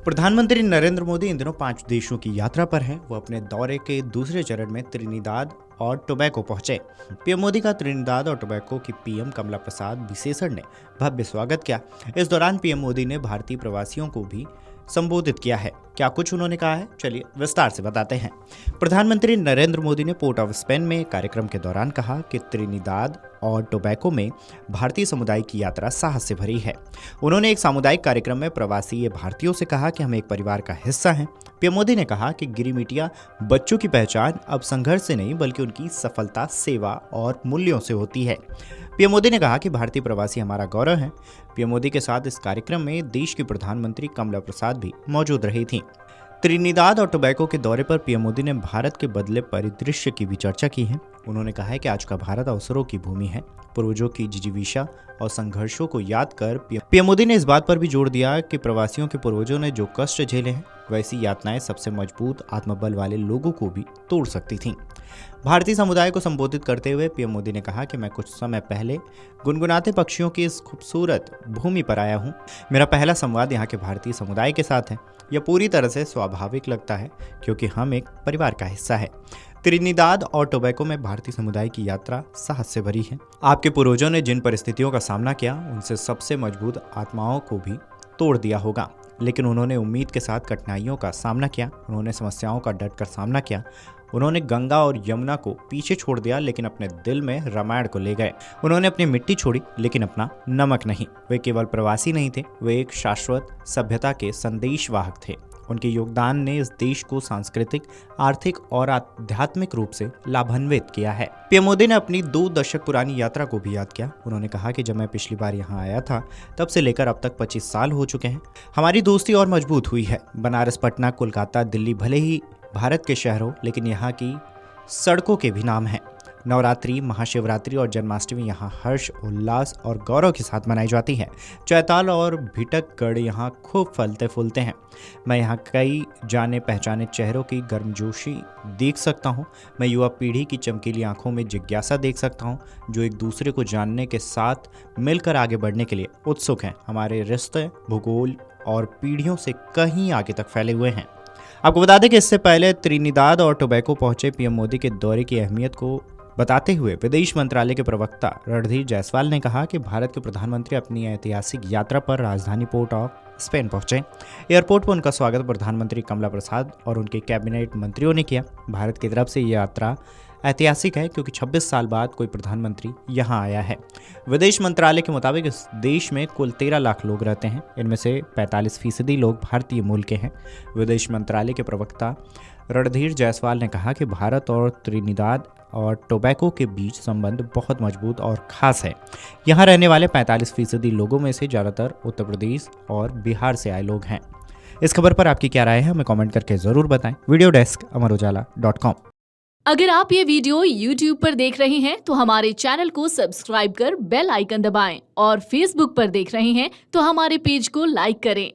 प्रधानमंत्री नरेंद्र मोदी इन दिनों 5 देशों की यात्रा पर हैं। वो अपने दौरे के दूसरे चरण में त्रिनिदाद और टोबैगो पहुंचे। पीएम मोदी का त्रिनिदाद और टोबैगो की पीएम कमला प्रसाद विशेषण ने भव्य स्वागत किया। इस दौरान पीएम मोदी ने भारतीय प्रवासियों को भी संबोधित किया है। क्या कुछ उन्होंने कहा है, चलिए विस्तार से बताते हैं। प्रधानमंत्री नरेंद्र मोदी ने पोर्ट ऑफ स्पेन में कार्यक्रम के दौरान कहा कि त्रिनिदाद और टोबैगो में भारतीय समुदाय की यात्रा साहस से भरी है। उन्होंने एक सामुदायिक कार्यक्रम में प्रवासी भारतीयों से कहा कि हम एक परिवार का हिस्सा हैं। पीएम मोदी ने कहा कि गिरिमिटिया बच्चों की पहचान अब संघर्ष से नहीं बल्कि उनकी सफलता, सेवा और मूल्यों से होती है। पीएम मोदी ने कहा कि भारतीय प्रवासी हमारा गौरव हैं। पीएम मोदी के साथ इस कार्यक्रम में देश की प्रधानमंत्री कमला प्रसाद भी मौजूद रही थीं। त्रिनिदाद और टोबैगो के दौरे पर पीएम मोदी ने भारत के बदले परिदृश्य की भी चर्चा की है। उन्होंने कहा है कि आज का भारत अवसरों की भूमि है। पूर्वजों की जिजीविषा और संघर्षों को याद कर पीएम मोदी ने इस बात पर भी जोर दिया कि प्रवासियों के पूर्वजों ने जो कष्ट झेले हैं वैसी यातनाएं सबसे मजबूत आत्मबल वाले लोगों को भी तोड़ सकती थीं। भारतीय समुदाय को संबोधित करते हुए पीएम मोदी ने कहा कि मैं कुछ समय पहले गुनगुनाते पक्षियों की इस खूबसूरत भूमि पर आया हूँ। मेरा पहला संवाद यहाँ के भारतीय समुदाय के साथ है। यह पूरी तरह से स्वाभाविक लगता है क्योंकि हम एक परिवार का हिस्सा है। त्रिनिदाद और टोबैगो में भारतीय समुदाय की यात्रा साहस से भरी है। आपके पूर्वजों ने जिन परिस्थितियों का सामना किया उनसे सबसे मजबूत आत्माओं को भी तोड़ दिया होगा, लेकिन उन्होंने उम्मीद के साथ कठिनाइयों का सामना किया। उन्होंने समस्याओं का डटकर सामना किया। उन्होंने गंगा और यमुना को पीछे छोड़ दिया लेकिन अपने दिल में रामायण को ले गए। उन्होंने अपनी मिट्टी छोड़ी लेकिन अपना नमक नहीं। वे केवल प्रवासी नहीं थे, वे एक शाश्वत सभ्यता के संदेशवाहक थे। उनके योगदान ने इस देश को सांस्कृतिक, आर्थिक और आध्यात्मिक रूप से लाभान्वित किया है। पीएम मोदी ने अपनी 2 दशक पुरानी यात्रा को भी याद किया। उन्होंने कहा कि जब मैं पिछली बार यहाँ आया था तब से लेकर अब तक 25 साल हो चुके हैं। हमारी दोस्ती और मजबूत हुई है। बनारस, पटना, कोलकाता, दिल्ली भले ही भारत के शहर हो लेकिन यहाँ की सड़कों के भी नाम हैं। नवरात्रि, महाशिवरात्रि और जन्माष्टमी यहाँ हर्ष, उल्लास और गौरव के साथ मनाई जाती है। चैताल और भिटकगढ़ यहाँ खूब फलते फूलते हैं। मैं यहाँ कई जाने पहचाने चेहरों की गर्मजोशी देख सकता हूँ। मैं युवा पीढ़ी की चमकीली आंखों में जिज्ञासा देख सकता हूँ जो एक दूसरे को जानने के साथ मिलकर आगे बढ़ने के लिए उत्सुक हैं। हमारे रिश्ते भूगोल और पीढ़ियों से कहीं आगे तक फैले हुए हैं। आपको बता दें कि इससे पहले त्रिनिदाद और टोबैगो पहुंचे पीएम मोदी के दौरे की अहमियत को बताते हुए विदेश मंत्रालय के प्रवक्ता रणधीर जायसवाल ने कहा कि भारत के प्रधानमंत्री अपनी ऐतिहासिक यात्रा पर राजधानी पोर्ट ऑफ स्पेन पहुंचे। एयरपोर्ट पर उनका स्वागत प्रधानमंत्री कमला प्रसाद और उनके कैबिनेट मंत्रियों ने किया। भारत की तरफ से यह यात्रा ऐतिहासिक है क्योंकि 26 साल बाद कोई प्रधानमंत्री यहां आया है। विदेश मंत्रालय के मुताबिक इस देश में कुल 13 लाख लोग रहते हैं। इनमें से 45% लोग भारतीय मूल के हैं। विदेश मंत्रालय के प्रवक्ता रणधीर जायसवाल ने कहा कि भारत और त्रिनिदाद और टोबैगो के बीच संबंध बहुत मजबूत और खास है। यहाँ रहने वाले 45% लोगों में से ज़्यादातर उत्तर प्रदेश और बिहार से आए लोग हैं। इस खबर पर आपकी क्या राय है, हमें कमेंट करके ज़रूर बताएं। वीडियो डेस्क अमरोजाला.com। अगर आप ये वीडियो YouTube पर देख रहे हैं तो हमारे चैनल को सब्सक्राइब कर बेल आइकन दबाएं और Facebook पर देख रहे हैं तो हमारे पेज को लाइक करें।